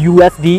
USD